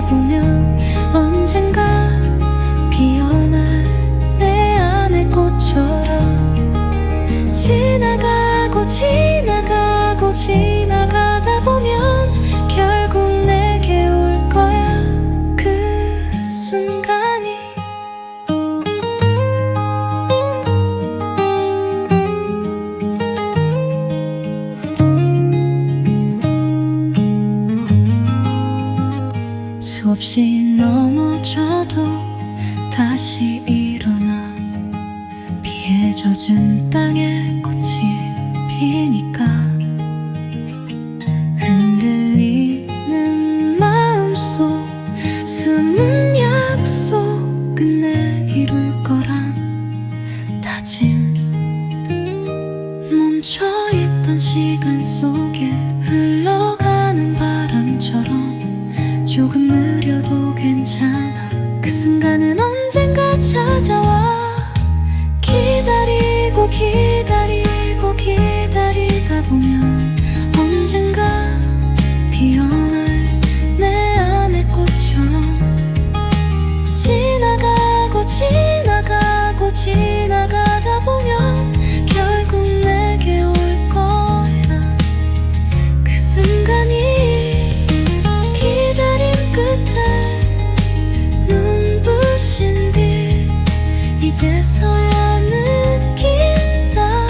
보면 언젠가 피어날 내 안의 꽃처럼 지나가고 지나가고 지나가다 보면 결국 내게 올 거야 그 순간이. 수없이 넘어져도 다시 일어나 비에 젖은 땅에 꽃이 피니까 흔들리는 마음속 숨은 약속 끝내 이룰 거란 다짐. 멈춰있던 시간 속에 흘러가는 바람처럼 조금 느려도 괜찮아. 그 순간은 언젠가 찾아와. 기다리고 기다리고 기다리다 보면 언젠가 피어날 내 안의 꽃처럼 지나가고 지나가고 지나가다 보면 결국 내게 올 거야 그 순간이. 끝에 눈부신 빛 이제서야 느낀다.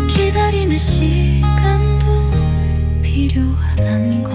기다림의 시간도 필요하단 건.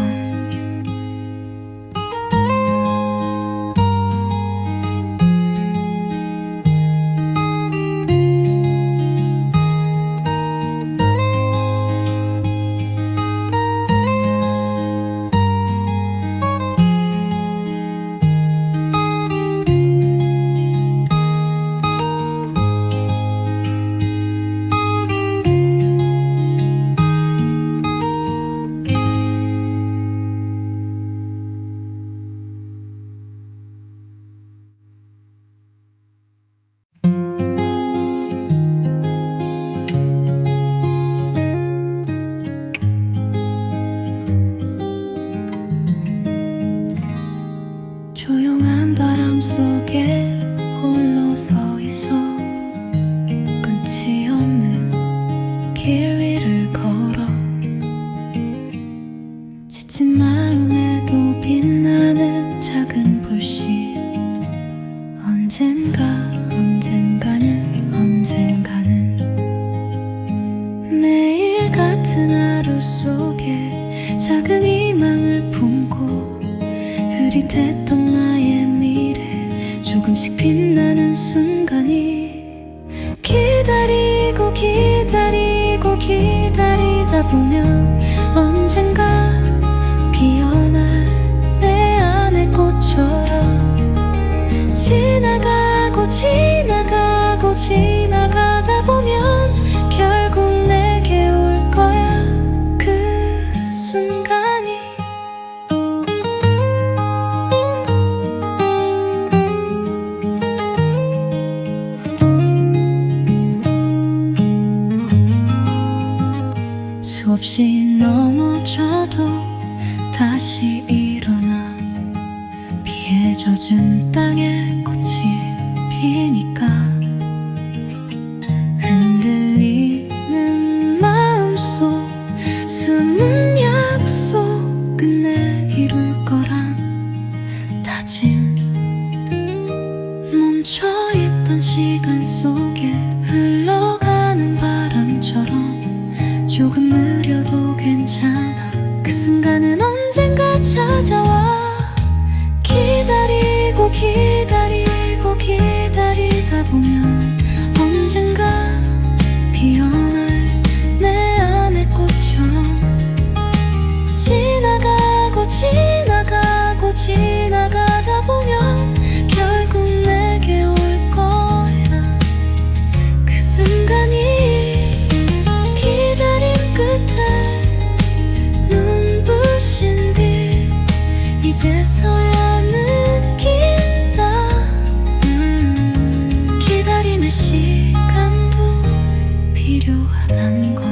조용한 바람 속에 홀로 서 있어 끝이 없는 길 위를 걸어 지친 마음에도 빛나는 작은 불씨 언젠가는 매일 같은 하루 속에 작은 희망을 품고 흐릿했던 나의 미래 조금씩 빛나는 순간이. 기다리고 기다리고 기다리다 보면 언젠가 피어날 내 안의 꽃처럼 지나가고 지나가고 지나가다 보면 결국 내게 올 거야 그 순간이. 수없이 넘어져도 다시 일어나 비에 젖은 땅에 꽃이 피니까 흔들리는 마음속 숨은 약속 끝내 이룰 거란 다짐. 멈춰있던 시간 속에 흘러가는 바람처럼 조금 느려도 괜찮아. 그 순간은 언젠가 찾아와. 기다리고 기다리고 기다리다 보면 언젠가 피어날 내 안의 꽃처럼 지나가고 지나가고 지나가다 보면 결국 내게 올 거야 그 순간이. 끝에 눈부신 빛 이제서야 느낀다. 기다림의 시간도 필요하단 건.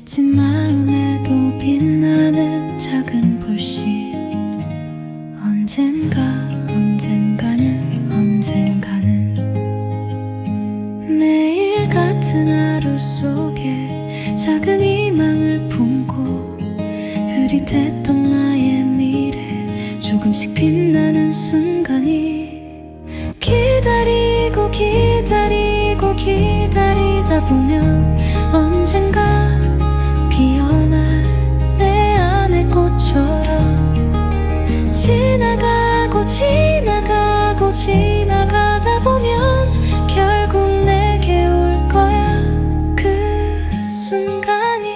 지친 마음에도 빛나는 작은 불씨. 언젠가는 매일 같은 하루 속에 작은 희망을 품고 흐릿했던 나의 미래 조금씩 빛나는 순간이 기다리다 보면 언젠가 피어날 내 안의 꽃처럼 지나가다 보면 결국 내게 올 거야 그 순간이.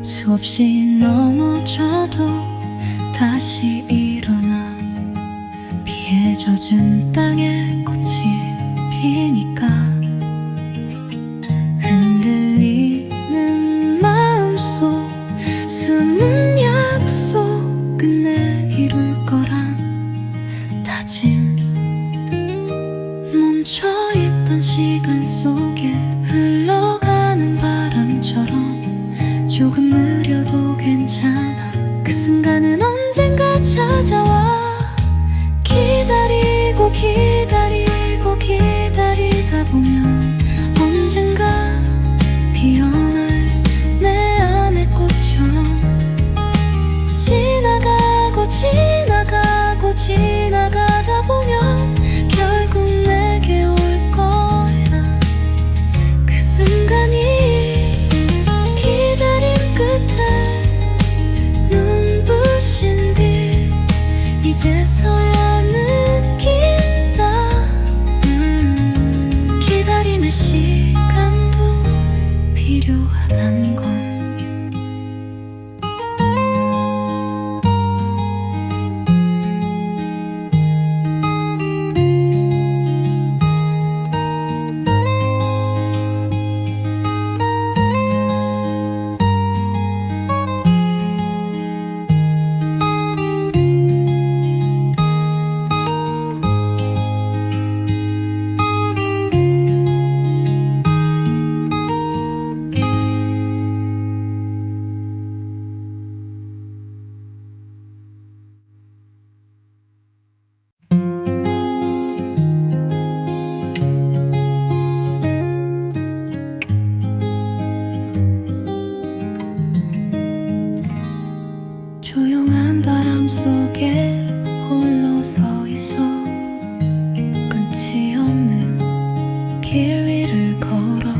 수없이 넘어져도 다시 일어나 비에 젖은 땅에 꽃이 피니까 흔들리는 마음속 숨은 약속 끝내 이룰 거란 다짐. 멈춰있던 시간 속에 흘러가는 바람처럼 조금 느려도 괜찮아 그 순간은 언젠가 찾아와. 기다리다 보면 언젠가 피어날 내 안의 꽃처럼 지나가다 보면 결국 내게 올 거야 그 순간이. 기다림 끝에 눈부신 빛 이제서야 느낀다. 기다림의 시간도 필요하단 건. 조용한 바람 속에 홀로 서 있어 끝이 없는 길 위를 걸어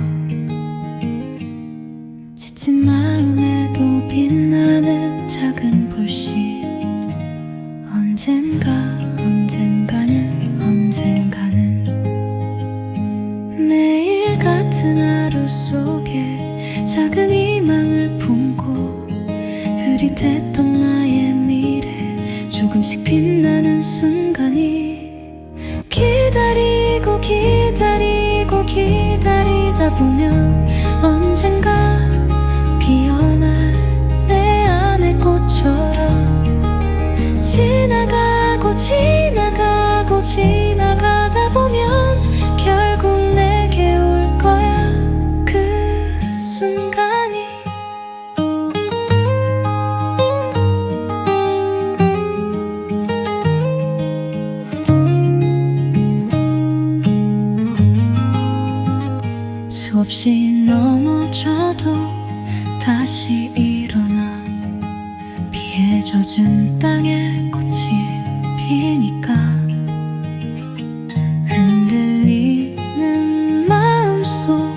지친 마음에도 빛나는 작은 불씨. 언젠가는 매일 같은 하루 속에 작은 희망을 품고 흐릿했던 나의 미래 조금씩 빛나는 순간이 기다리다 보면 언젠가 피어날 내 안의 꽃처럼 지나가다 보면 결국 내게 올 거야 그 순간이. 수없이 넘어져도 다시 일어나 비에 젖은 땅에 꽃이 피니까 흔들리는 마음속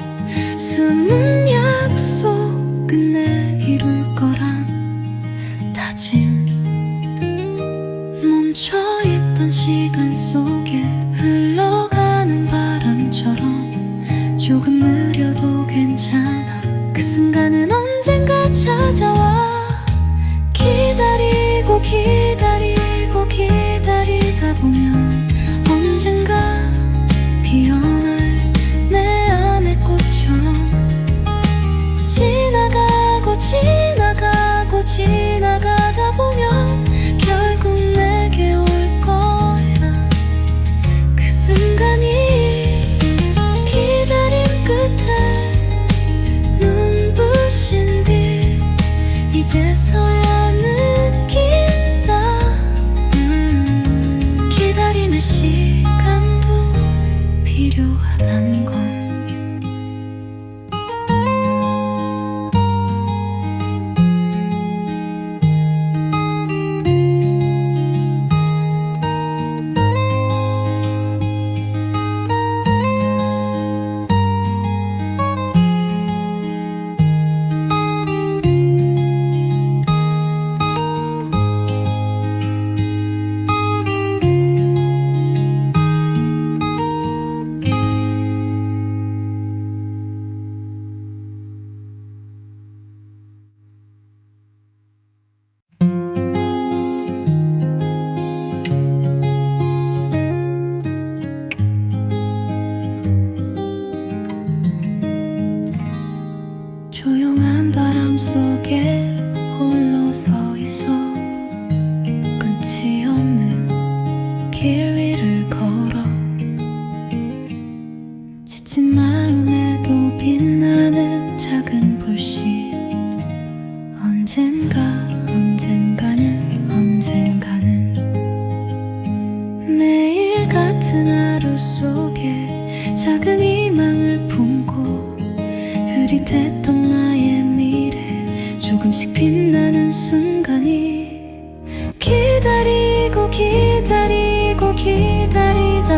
숨은 약속 끝내 이룰 거란 다짐. 멈춰있던 시간 속에 흘러가는 바람처럼 조금 느려도 괜찮아 그 순간은 언젠가 찾아와. 기다리다 보면 언젠가 피어날 내 안의 꽃처럼 지나가다 보면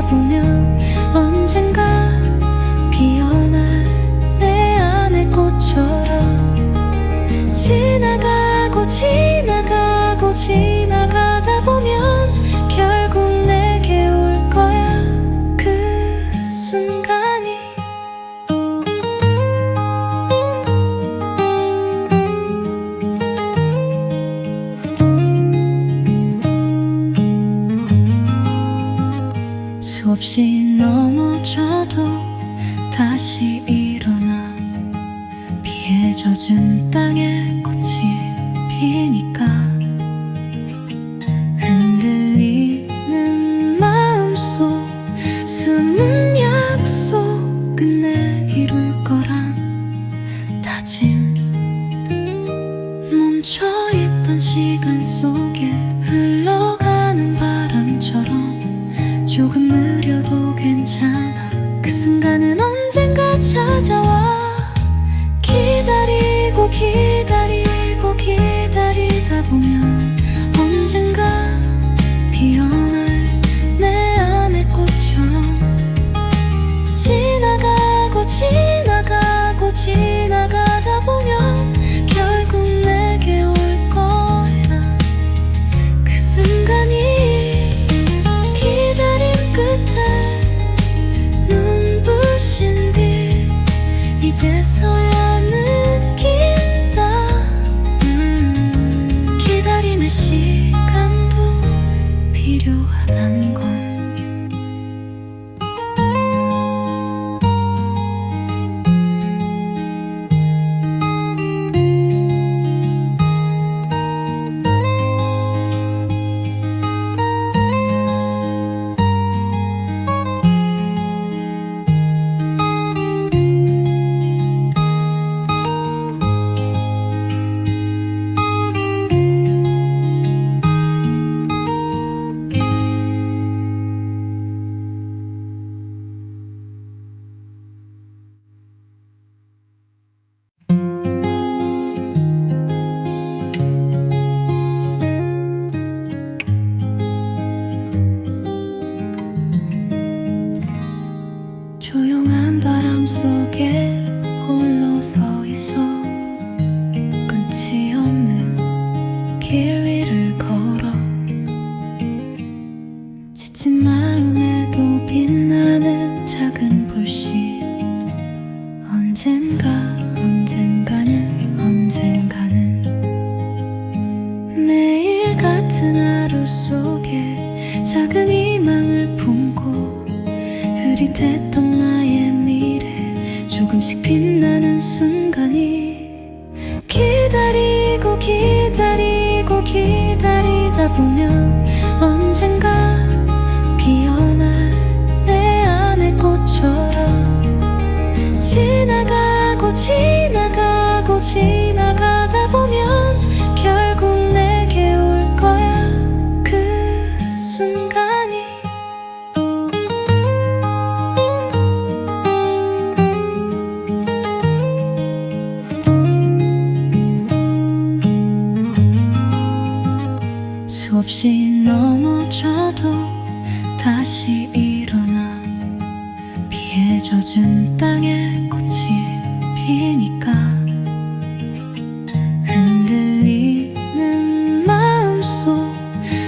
보면 언젠가 피어날 내 안의 꽃처럼 지나가고 지나가고 지나가다 보면 결국 내게 올 거야 그 순간이. 수없이 넘어져도 다시 일어나 비에 젖은 땅에 꽃이 피니까 흔들리는 마음속 숨은 약속 끝내 이룰 거란 다짐. 멈춰있던 시간 속에 흘러가는 바람처럼 조금 느려도 괜찮아. 그 순간은 언젠가 찾아와. 기다리고 기다리고 기다리다 보면 언젠가 피어날 내 안의 꽃처럼 지나가고 지나가고 지나가다 보면 결국 내게 올 거야 그 순간이. 눈부신 빛 이제서야 느낀다. 기다림의 시간도 필요하단 건. 조용한 바람 속에 홀로 서 있어 끝이 없는 길 위를 걸어 지친 마음에도 빛나는 작은 불씨. 언젠가는 매일 같은 하루 속에 작은 희망을 품고 흐릿했던 나의 미래 조금씩 빛나는 순간이. 기다리고 기다리고 기다리다 보면 언젠가 피어날 내 안의 꽃처럼 지나가고 지나가고 지나가다 보면 결국 내게 올 거야 그 순간이. 수없이 넘어져도 다시 일어나 비에 젖은 땅에 꽃이 피니까 흔들리는 마음속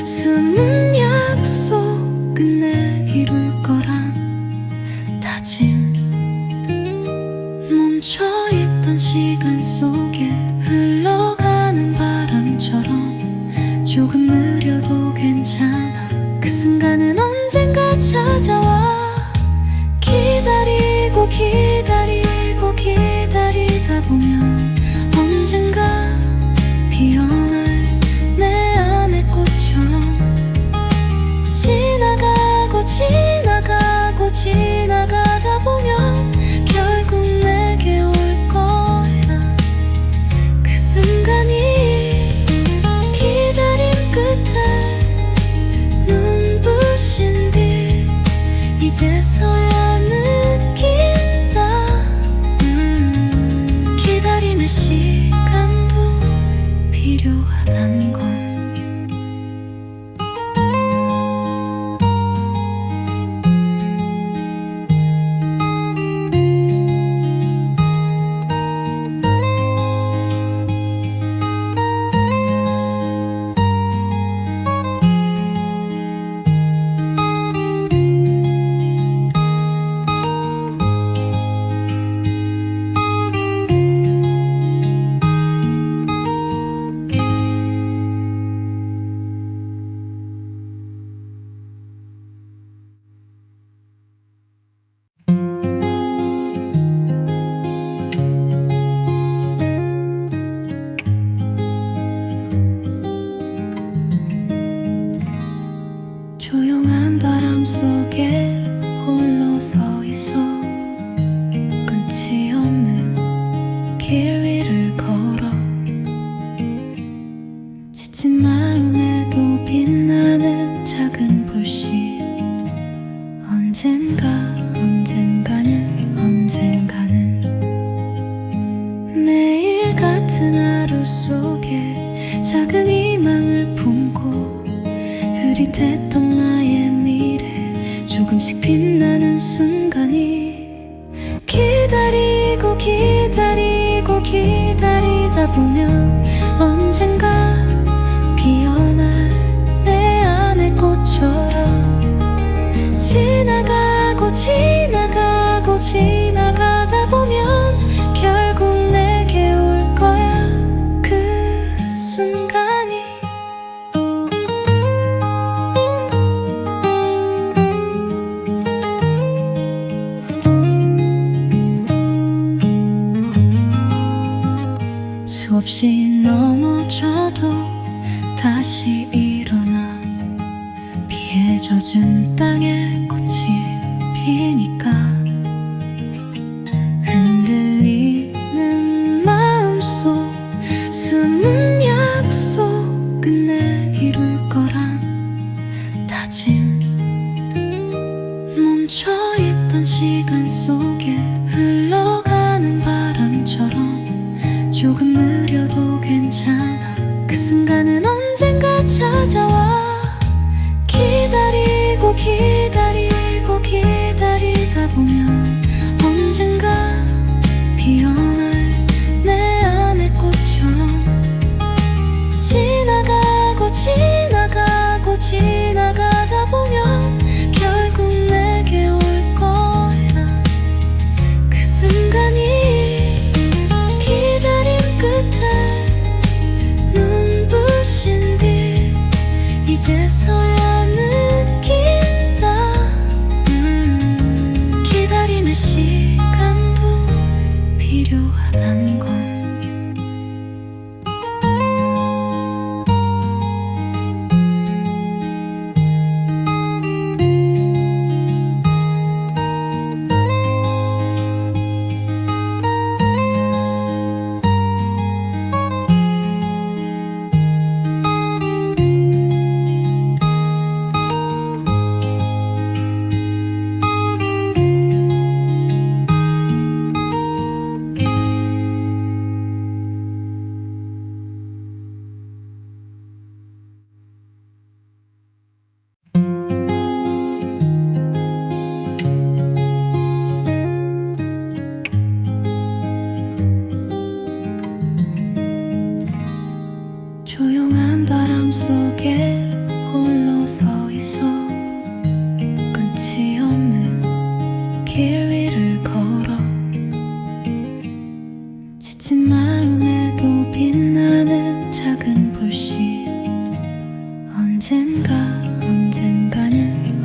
숨은 약속 끝내 이룰 거란 다짐. 멈춰있던 시간 속에 흘러가는 바람처럼 조금 느려도 괜찮아. 그 순간은 언젠가 찾아와. 기다리고 기다리고 기다리다 보면 언젠가 피어날 내 안의 꽃처럼 지나가고 지나가고 지나가다 보면 결국 내게 올 거야 그 순간이. 눈부신 빛 속에 홀로 서 있어. 끝이 없는 길 위를 걸어. 지친 마음에도 빛나는 작은 불씨. 언젠가는 매일 같은 하루 속에 작은 희망을 품고 흐릿했던 나의 미래 조금씩 빛나는 순간이 기다리고 기다리고 기다리다 보면 언젠가 피어날 내 안의 꽃처럼 지나가고 지나가고 지나가다 보면 결국 내게 올 거야 그 순간이. 수없이 넘어져도 다시 일어나. 비에 젖은 땅에 꽃이 피니까 흔들리는 마음속 숨은 약속 끝내 이룰 거란 다짐. 멈춰있던 시간 속에 흘러가는 바람처럼 조금 느려도 괜찮아. 그 순간은 언젠가 찾아와. 기다리고 기다리고 기다리다 보면 언젠가 피어날 내 안의 꽃처럼 지나가고 지나가고 지나가다 보면 결국 내게 올 거야 그 순간이. 기다림 끝에 눈부신 빛 이제서야 기다림의 시간도 필요하단 건. 조용한 바람 속에 홀로 서 있어. 끝이 없는 길 위를 걸어. 지친 마음에도 빛나는 작은 불씨.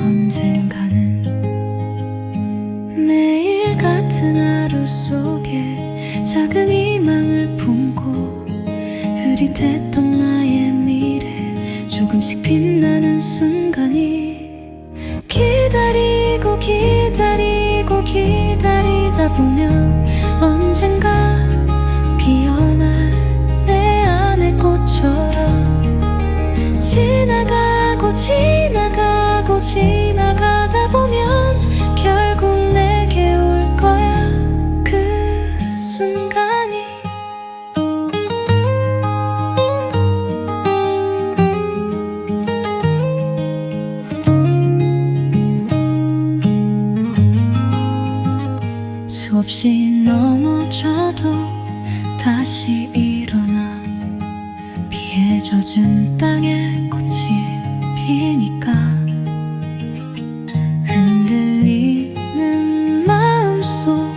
언젠가는 매일 같은 하루 속에 작은 희망을 품고 흐릿했던 나의 미래 조금씩 빛나는 순간이 기다리고 기다리고 기다리다 보면 언젠가 피어날 내 안의 꽃처럼 지나가고 지나가고 지나가다 보면 결국 내게 올 거야 그 순간이. 수없이 넘어져도 다시 일어나. 비에 젖은 땅에 꽃이 피니까 흔들리는 마음속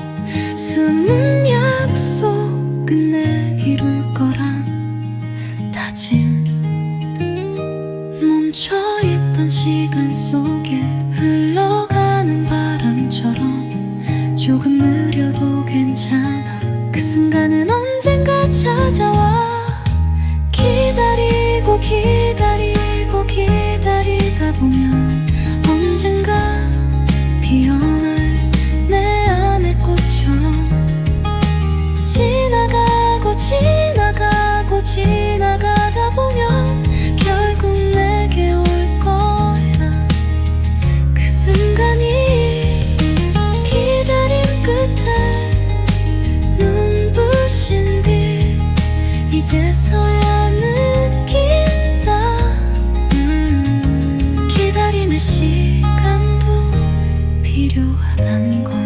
숨은 약속 끝내 이룰 거란 다짐. 멈춰있던 시간 속에 흘러가는 바람처럼 조금 느려도 괜찮아. 그 순간은 언젠가 찾아와. 기다리고 기다리고 기다리다 보면 언젠가 기다림의 시간도 필요하단 건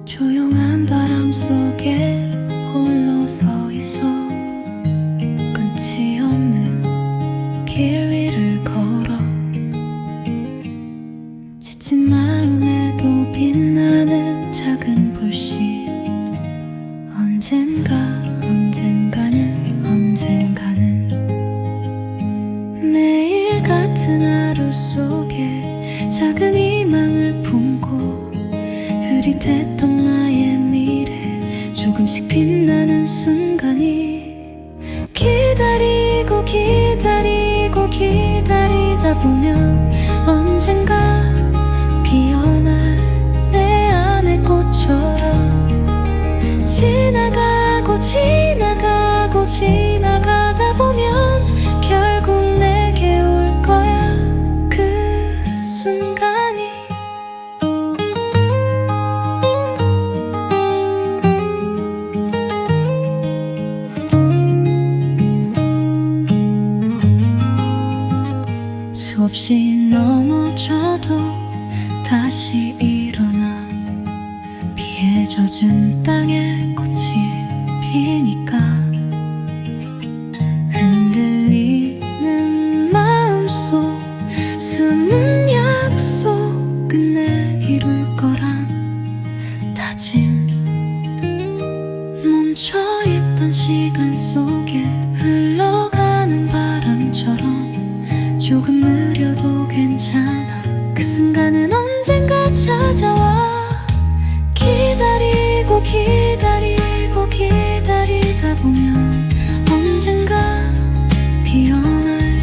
조용한 바람 속에 홀로 서 있어 끝이 없는 길 위를 걸어 지친 마음에도 빛나는 작은 불씨 언젠가는 매일 같은 하루 속에 작은 희망을 품고 흐릿했던 나의 미래 조금씩 빛나는 순간이 기다리고 기다리고 기다리다 보면 언젠가 피어날 내 안의 꽃처럼 지나가고 지나가고 지나가다 보면 결국 내게 올 거야 그 순간이 수없이 넘어져도 다시 일어나 비에 젖은 땅에 꽃이 피니까 흔들리는 마음속 숨은 약속 끝내 이룰 거란 다짐 멈춰있던 시간 속에 흘러가는 바람처럼 조금 느려도 괜찮아 그 순간은 언젠가 찾아와 기다리고 기다리고 기다리다 보면 언젠가 피어날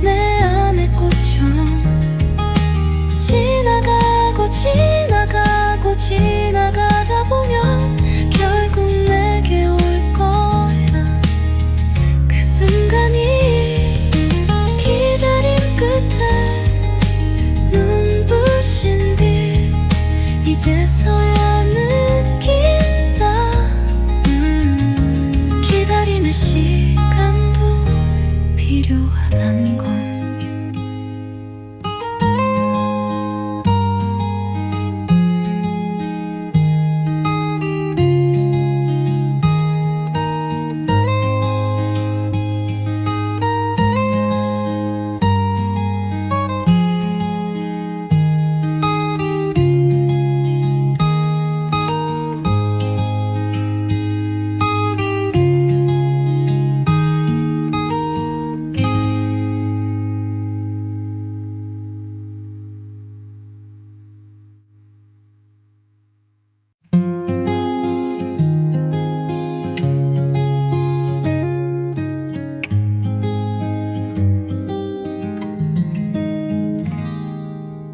내 안의 꽃처럼 지나가고 지나가고 지나가다 보면 결국 내게 올 거야 그 순간이 기다림 끝에 눈부신 빛 이제서야 느낀다 기다림의 시간도 필요하단 건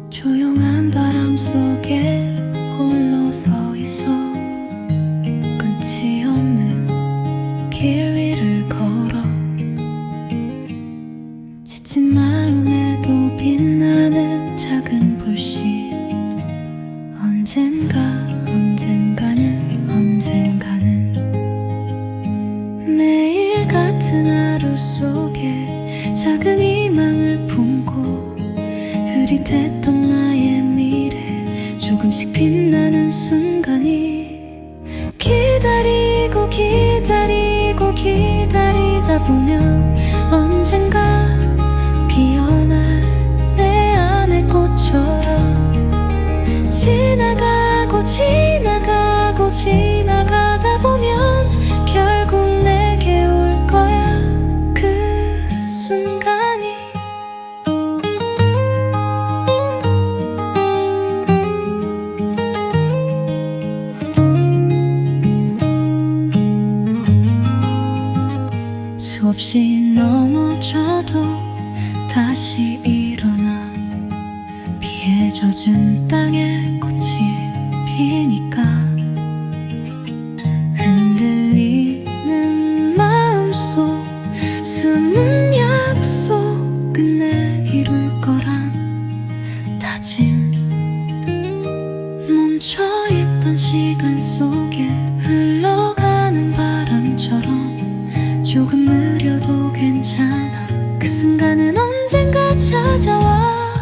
조용한 바람 속에 홀로 서 있어 끝이 없는 길 위를 걸어 지친 마음에도 빛나는 작은 불씨 언젠가는 매일 같은 하루 속에 작은 희망을 품고 흐릿했던 나의 미래 조금씩 빛나는 순간이 기다리고 기다리고 기다리다 보면 언젠가 피어날 내 안의 꽃처럼 지나가고 지나가고 지나가다 보면 결국 내게 올 거야 그 순간이 다시 일어나 비에 젖은 땅에 꽃이 피니까 흔들리는 마음속 숨은 약속 끝내 이룰 거란 다짐 멈춰있던 시간 속에 흘러가는 바람처럼 조금 느려도 괜찮아 그 순간은 언젠가 찾아와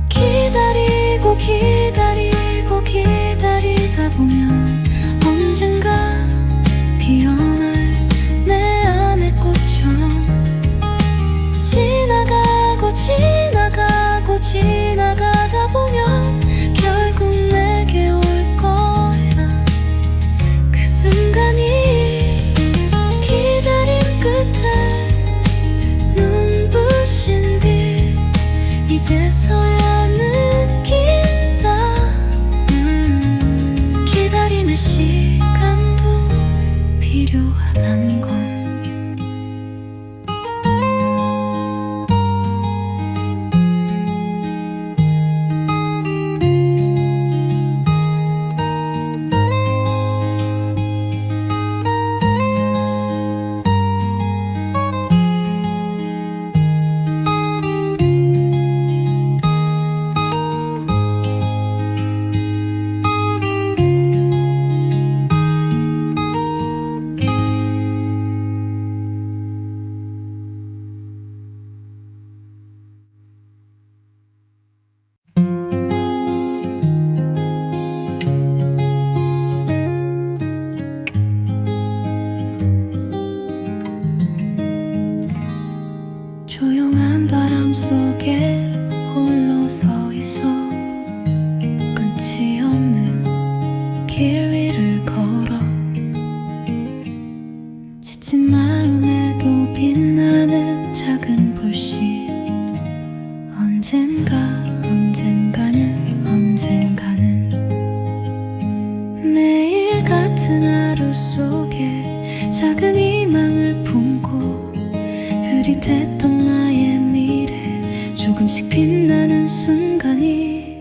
기다리고 기다리고 기다리다 보면 언젠가 피어날 내 안의 꽃처럼 지나가고 지나가고 지나가다 보면 결국 내게 올 거야 그 순간이 기다림 끝에 눈부신 빛 이제서야 느낀다 기다림의 시간도 필요하단 건 조용한 바람 속에 홀로 서 있어 끝이 없는 길 위를 걸어 지친 마음에도 빛나는 작은 불씨 언젠가는 매일 같은 하루 속에 작은 희망을 품고 흐릿했던 나의 미래 조금씩 빛나는 순간이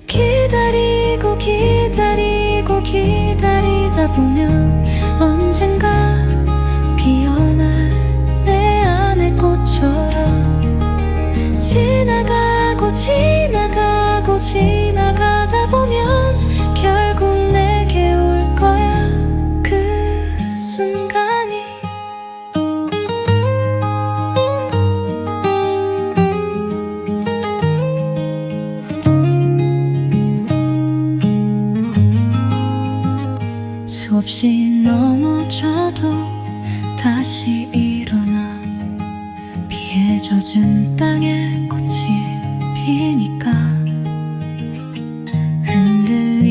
기다리고 기다리고 기다리다 보면 언젠가 피어날 내 안의 꽃처럼 지나가고 지나가고 지나가다 보면 결국 내게 올 거야 그 순간이 수없이 넘어져도 다시 일어나 비에 젖은 땅에 꽃이 피니까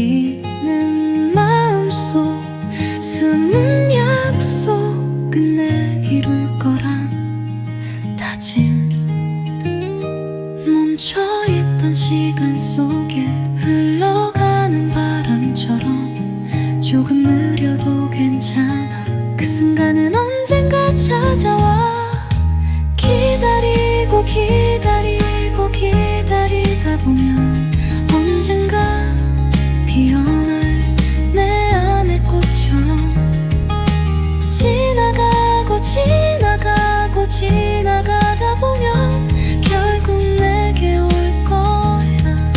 흔들리는 마음속 숨은 약속 끝내 이룰 거란 다짐 멈춰있던 시간 속에 흘러가는 바람처럼 조금 느려도 괜찮아 그 순간은 언젠가 찾아와 기다리고 기다리고 기다리다 보면 언젠가 피어날 내 안의 꽃처럼 지나가고 지나가고 지나가다 보면 결국 내게 올 거야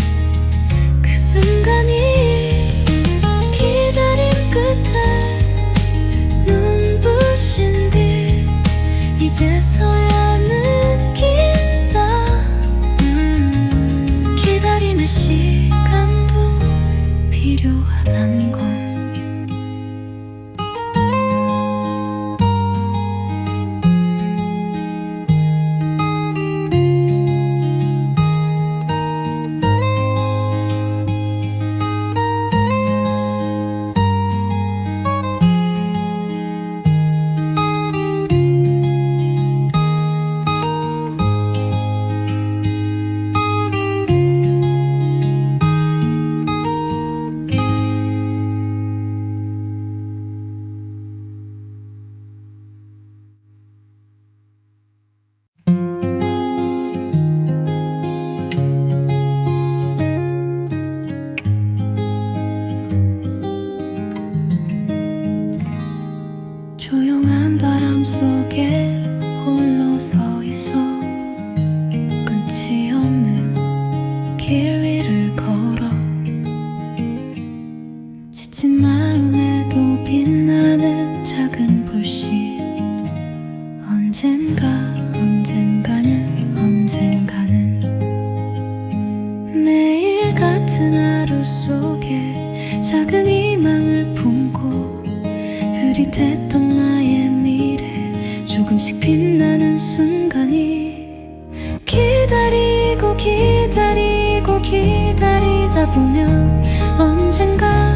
기다리고 기다리다 보면 언젠가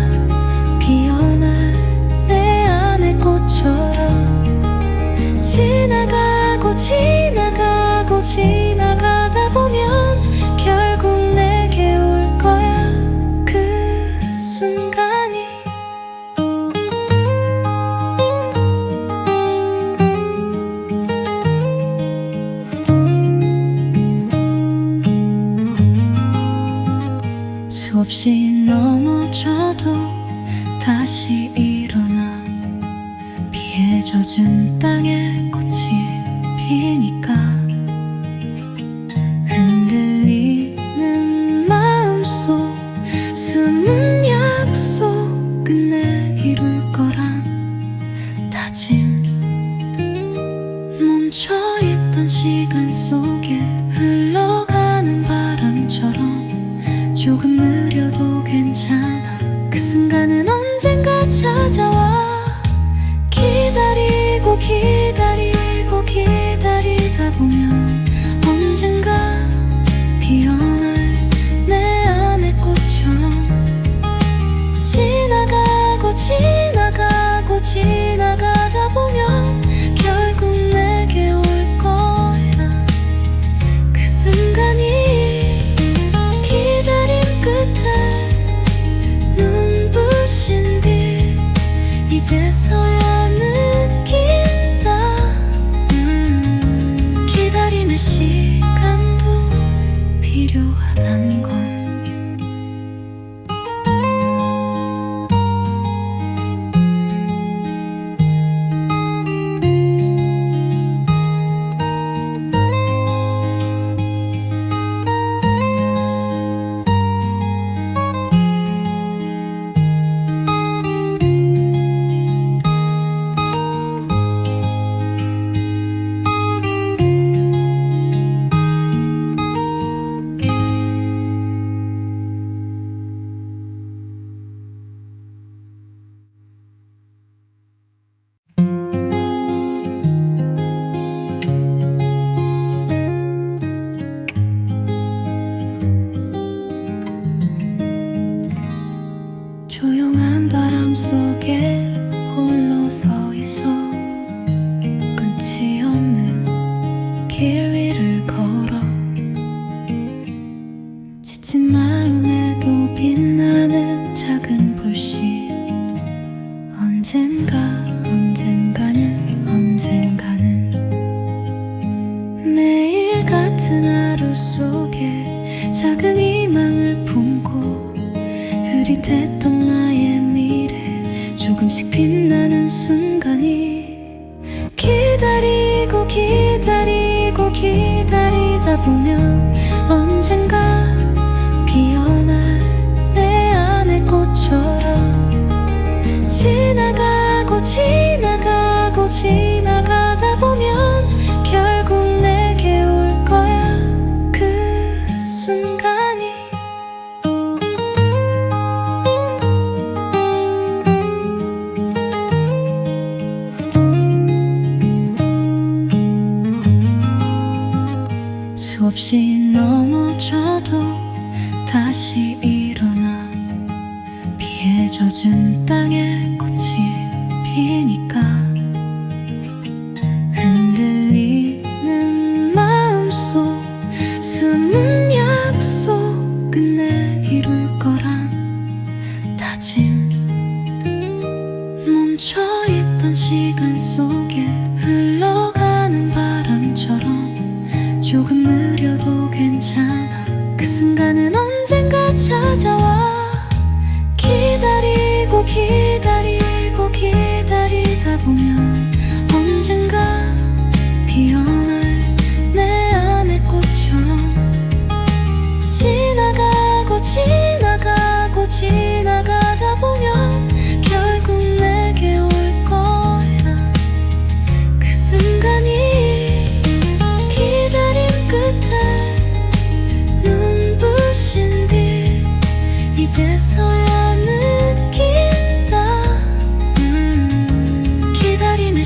피어날 내 안의 꽃처럼 지나가고 지나가고 지나가다 보면 결국 내게 올 거야 그 순간이. 수없이 넘어져도 다시 일어나 비에 젖은 땅에 꽃이 피니까 흔들리는 마음속 숨은 약속 끝내 이룰 거란 다짐. 멈춰있던 시간 속에 흘러가는 바람처럼 조금 느려도 괜찮아 그 순간은 언젠가 찾아와. 기다리고 기다리고 기다리다 보면 언젠가 피어날 내 안의 꽃처럼 지나가고 지나가고 지나가다 보면 결국 내게 올 거야 그 순간이. 눈부신 빛 이제서야 느낀다. 기다림의 시간도 필요하단 건. 조용한 바람 속에 홀로 서 있어 끝이 없는 길 위를 걸어 지친 마음에도 빛나는 작은 불씨 언젠가는 매일 같은 하루 속에 작은 희망을 품고 흐릿했던 나의 미래 조금씩 빛나는 순간이. 기다리고 기다리고 기다리다 보면 언젠가 피어날 내 안의 꽃처럼 지나가고 지나가고 지나가다 보면 결국 내게 올 거야 그 순간이. 수없이 넘어져도 다시 일어나 비에 젖은 땅에 꽃이 피니까 흔들리는 마음속 숨은 약속 끝내 이룰 거란 다짐. 멈춰있던 시간 속에 흘러가는 바람처럼 조금 느려도 괜찮아 그 순간은 언젠가 찾아와. 기다리고 기다리고 기다리다 보면 언젠가 피어날 내 안의 꽃처럼 지나가고 지나가고 지나가다 보면 결국 내게 올 거야 그 순간이. 기다림 끝에 눈부신 빛 이제서야 느낀다. 기다림의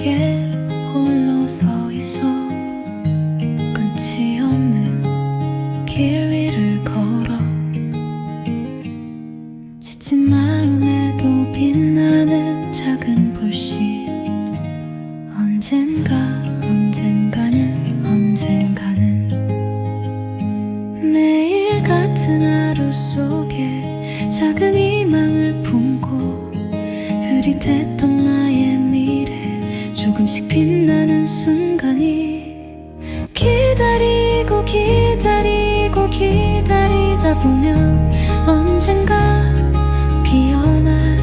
속에 홀로 서 있어. 끝이 없는 길 위를 걸어. 지친 마음에도 빛나는 작은 불씨. 언젠가는 매일 같은 하루 속에 작은 희망을 품고 흐릿했던 나의 미래 조금씩 빛나는 순간이 기다리고 기다리고 기다리다 보면 언젠가 피어날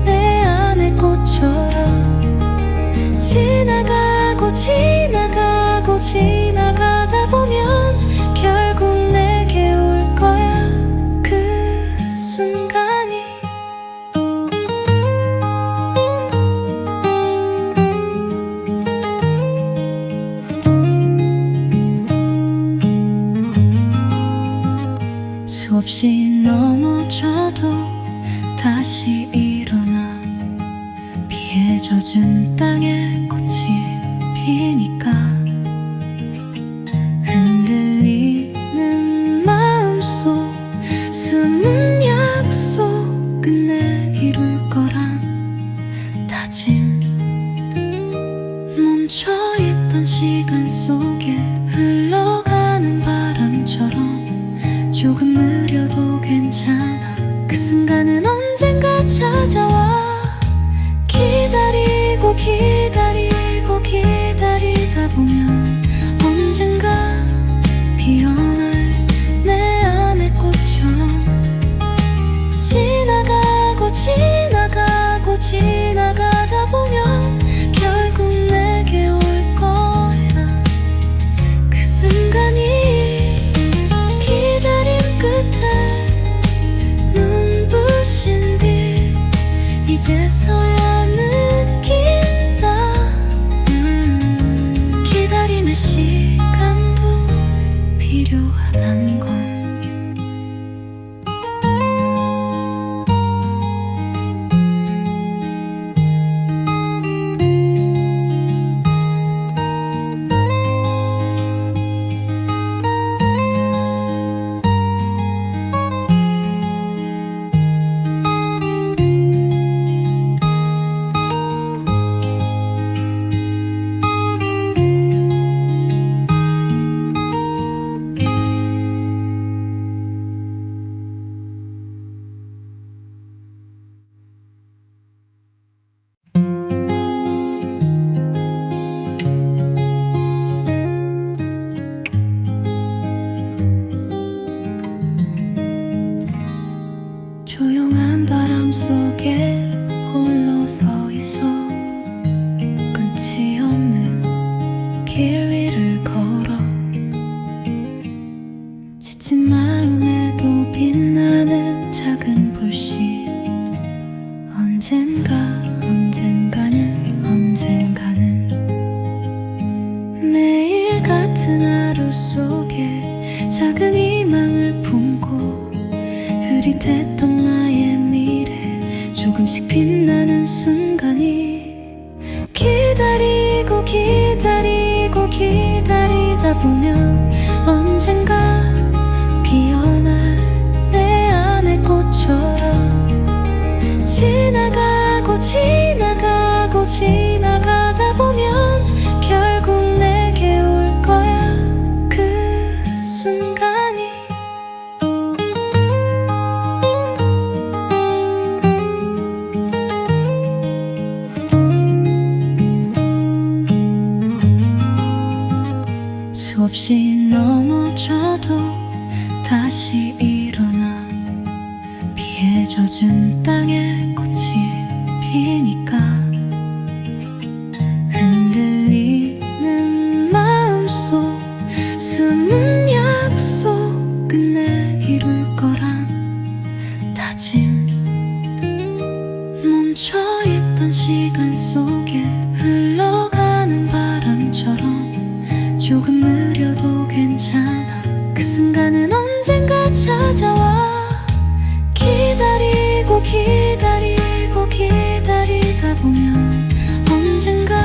내 안의 꽃처럼 지나가고 지나가고 지나가다 보면 결국 내게 올 거야 그 순간이. 수없이 넘어져도 다시 일어나. 비에 젖은 땅에 꽃이 피니까 흔들리는 마음속 숨은 약속 끝내 이룰 거란 다짐. 멈춰있던 시간 속에 흘러가는 바람처럼 조금 느려도 괜찮아. 그 순간은 언젠가 찾아와. 기다리고 기다리고 기다리다 보면 언젠가 피어날 내 안의 꽃처럼 지나가고 지나가고 지나가다 보면 결국 내게 올 거야 그 순간이. 기다림 끝에 눈부신 빛 이제서야 느낀다. 기다림의 시간도 필요하단 건. 조용한 바람 속에 홀로 서 있어. 끝이 없는 길 위를 걸어. 지친 마음에도 빛나는 작은 불씨. 언젠가는 매일 같은 하루 속에 작은 희망을 품고 흐릿했던 나의 미래 조금씩 빛나는 순간이 기다리고 기다리고 기다리다 보면 언젠가 피어날 내 안의 꽃처럼 지나가고 지나가고 지나가다 보면 결국 내게 올 거야 그 순간이. 수없이 넘어져도 다시 일어나. 비에 젖은 땅에 꽃이 피니까 흔들리는 마음속 숨은 약속 끝내 이룰 거란 다짐. 멈춰있던 시간 속에 흘러가는 바람처럼 조금 느려도 괜찮아. 그 순간은 언젠가 찾아와. 기다리고 기다리고 기다리다 보면 언젠가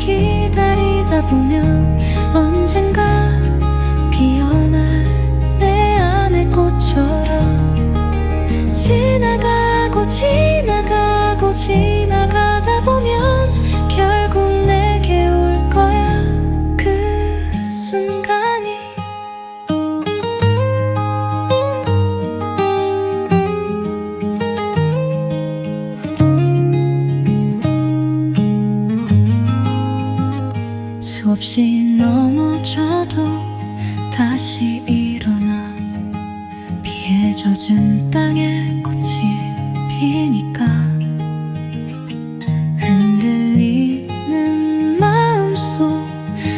기다리다 보면 언젠가 피어날 내 안의 꽃처럼 지나가고 지나가고 지나가다 보면 결국 내게 올 거야 그 순간이. 수없이 넘어져도 다시 일어나 비에 젖은 땅에 꽃이 피니까 흔들리는 마음속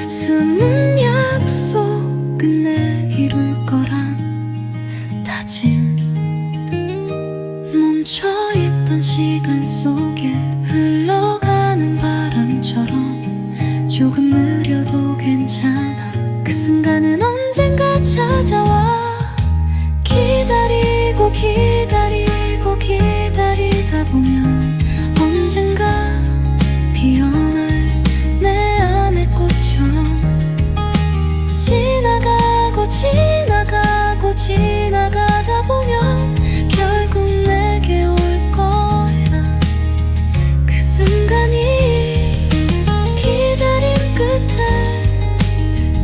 숨은 약속 끝내 이룰 거란 다짐. 멈춰있던 시간 속에 흘러가는 바람처럼 조금 느려도 괜찮아 그 순간은 언젠가 찾아와. 기다리고 기다리고 기다리다 보면 언젠가 피어날 내 안의 꽃처럼 지나가고 지나가고 지나가다 보면 결국 내게 올 거야 그 순간이.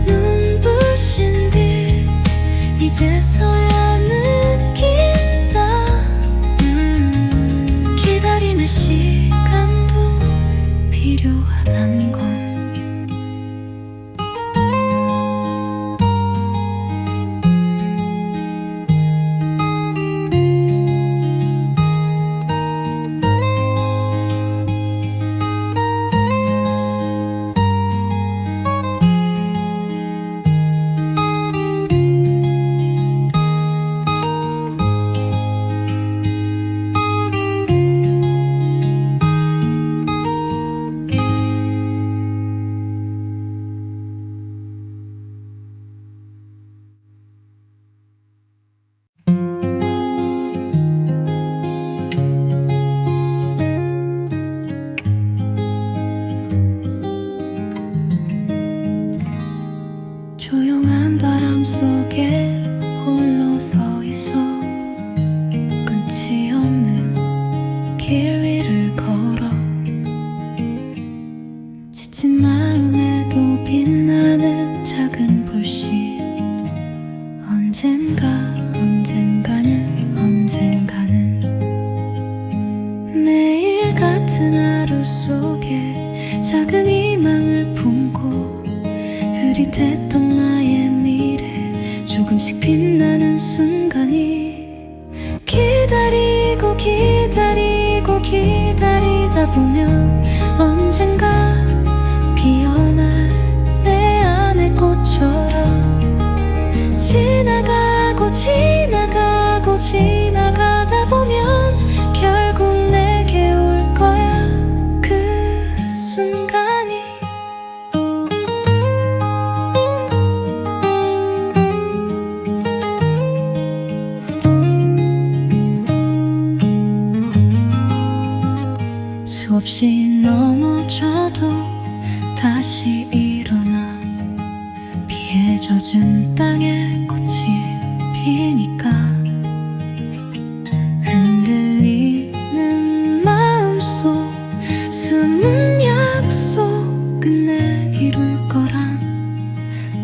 눈부신 빛 이제서야 느낀다. 기다림의 시간도 필요하단 건. 조용한 바람 속에 홀로 서 있어 끝이 없는 길 위를 걸어 지친 마음에도 빛나는 작은 불씨 언젠가는 매일 같은 하루 속에 작은 희망을 품고 흐릿했던 나의 미래 조금씩 빛나는 순간이. 기다리고 기다리고 기다리다 보면 언젠가 피어날 내 안의 꽃처럼 지나가고 지나가고 지나가다 보면 결국 내게 올 거야 그 순간이. 수없이 넘어져도 다시 일어나 비에 젖은 땅에 꽃이 피니까 흔들리는 마음속 숨은 약속 끝내 이룰 거란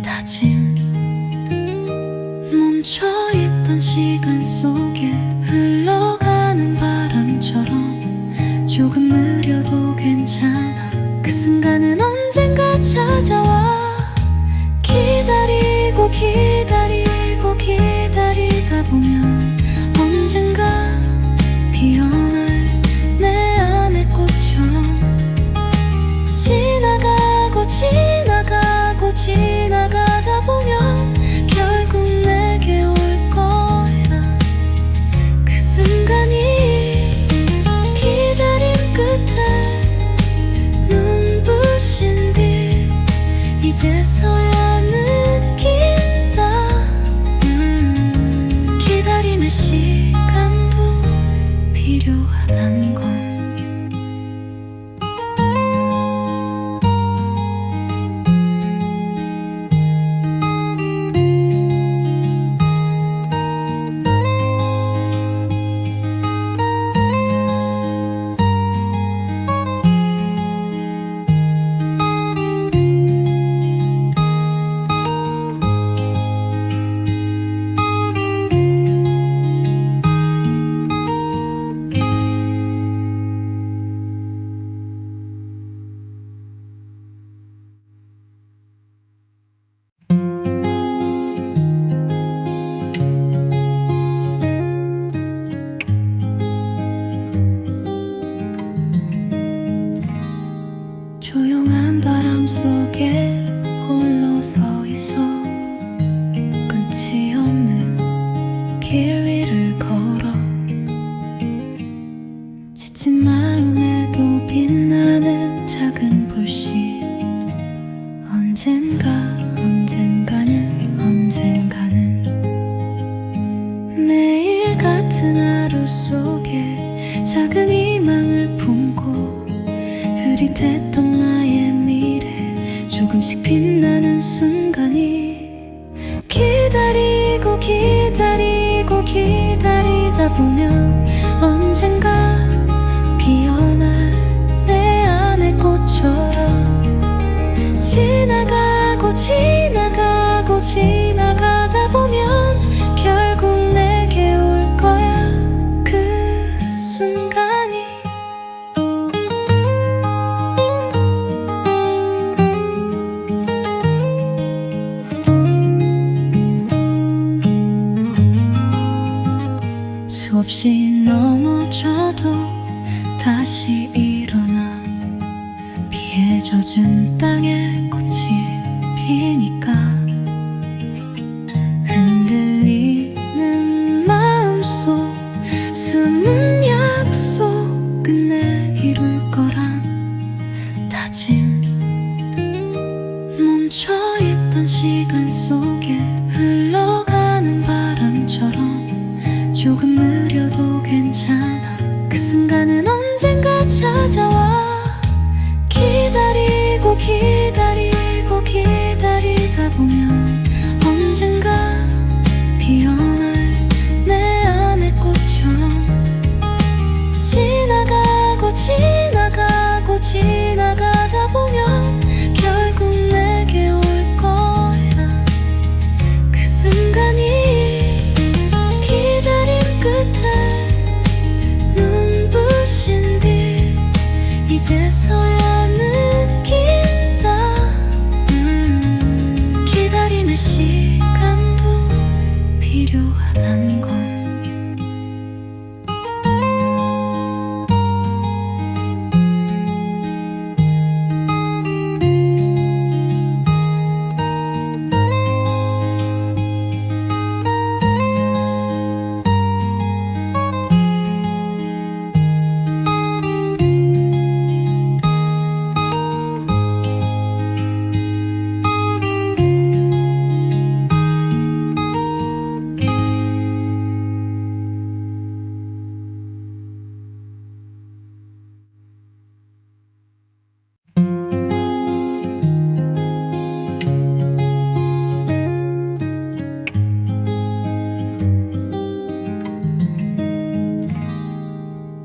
다짐. 멈춰있던 시간 속에 흘러가는 바람처럼 조금 느려도 괜찮아 그 순간은 언젠가 찾아와. 기다리고 기다리고 기다리다 보면 언젠가 피어날 내 안의 꽃처럼 지나가고 지나가고 지나가다 보면 결국 내게 올 거야 그 순간이. 눈부신 빛 속에 홀로 서 있어. 끝이 없는 길 위를 걸어. 지친 마음에도 빛나는 작은 불씨. 언젠가는 매일 같은 하루 속에 작은 희망을 품고 흐릿했던 나의 미래 조금씩 빛나는 순간이 기다리다 보면 언젠가 피어날 내 안의 꽃처럼 지나가다 보면 결국 내게 올 거야 그 순간이. 수없이 넘어져도 다시 일어나. 비에 젖은 땅에 꽃이 피니까. 흔들리는 마음속 숨은 약속 끝내 이룰 거란 다짐. 멈춰있던 시간 속에 흘러가는 바람처럼 조금 느려도 괜찮아. 그 순간은 언젠가 찾아와. 기다리다 보면 언젠가 피어날 내 안의 꽃처럼 지나가다 보면 결국 내게 올 거야 그 순간이. 기다림 끝에 눈부신 빛 이제서야 느낀다. 기다림의 시간도 필요하단 건.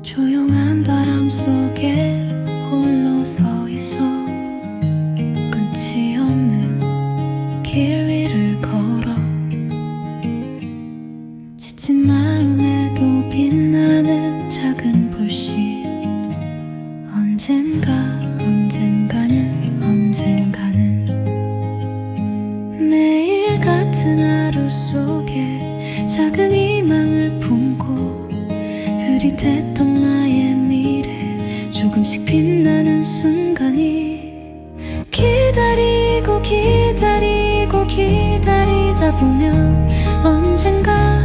조용한 바람 속에 홀로 서 있어. 끝이 없는 길 위를 걸어. 지친 마음에도 빛나는 작은 불씨. 언젠가는 매일 같은 하루 속에 작은 희망을 품고 흐릿했던 나의 미래 조금씩 빛나는 순간이. 기다리다 보면 언젠가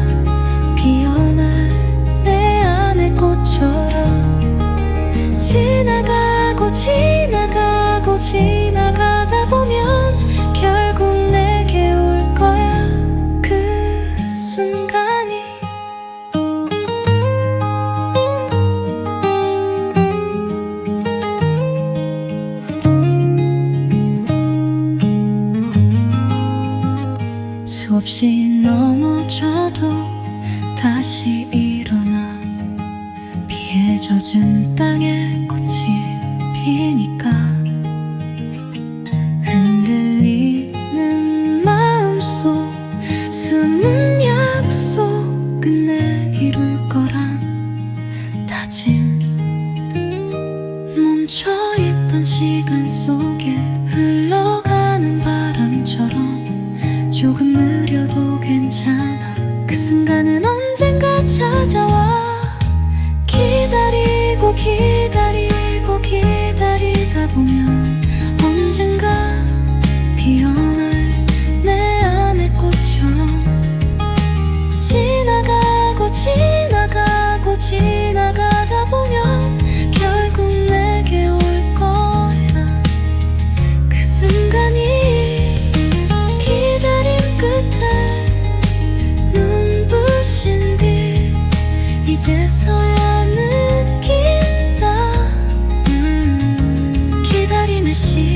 피어날 내 안의 꽃처럼 지나가다 보면 결국 내게 올 거야 그 순간이. 수없이 넘어져도 다시 일어나. 비에 젖은 땅에 꽃이 피니까. 흔들리는 마음속 숨은 약속 끝내 이룰 거란 다짐. 멈춰있던 시간 속에 흘러가는 바람처럼 조금 느려도 괜찮아. 그 순간은 언젠가 찾아와. 기다리다 보면 언젠가 내 시간